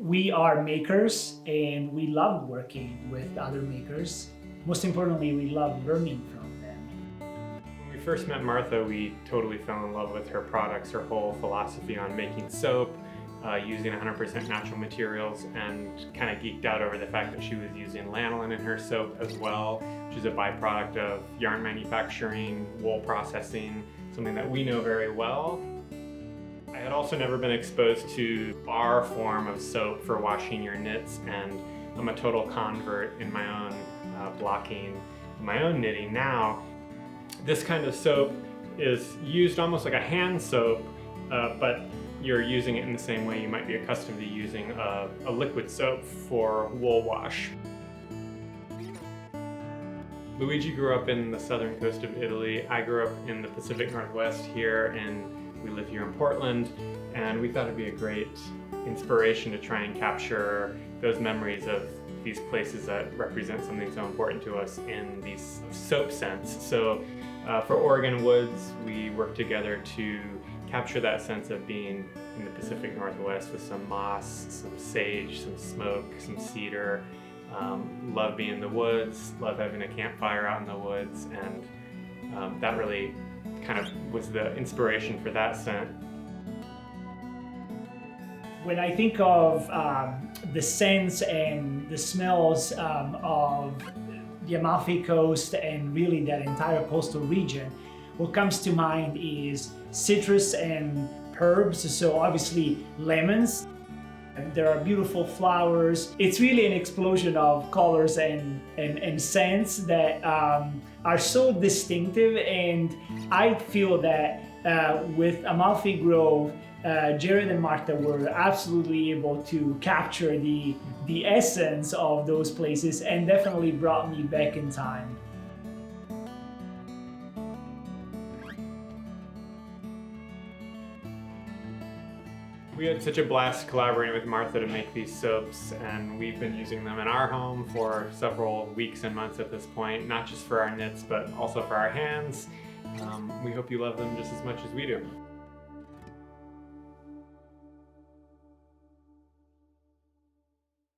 We are makers and we love working with other makers. Most importantly, we love learning from them. When we first met Martha, we totally fell in love with her products, her whole philosophy on making soap, using 100% natural materials, and kind of geeked out over the fact that she was using lanolin in her soap as well, which is a byproduct of yarn manufacturing, wool processing, something that we know very well. I had also never been exposed to our form of soap for washing your knits, and I'm a total convert in my own blocking, my own knitting now. This kind of soap is used almost like a hand soap, but you're using it in the same way you might be accustomed to using a liquid soap for wool wash. Luigi grew up in the southern coast of Italy. I grew up in the Pacific Northwest here, and we live here in Portland, and we thought it'd be a great inspiration to try and capture those memories of these places that represent something so important to us in these soap scents. So for Oregon Woods, we worked together to capture that sense of being in the Pacific Northwest with some moss, some sage, some smoke, some cedar. Love being in the woods, love having a campfire out in the woods, and that really kind of was the inspiration for that scent. When I think of the scents and the smells of the Amalfi Coast and really that entire coastal region, what comes to mind is citrus and herbs, so obviously lemons. There are beautiful flowers. It's really an explosion of colors and scents that are so distinctive, and I feel that with Amalfi Grove, Jared and Martha were absolutely able to capture the essence of those places and definitely brought me back in time. We had such a blast collaborating with Martha to make these soaps, and we've been using them in our home for several weeks and months at this point, not just for our knits, but also for our hands. We hope you love them just as much as we do.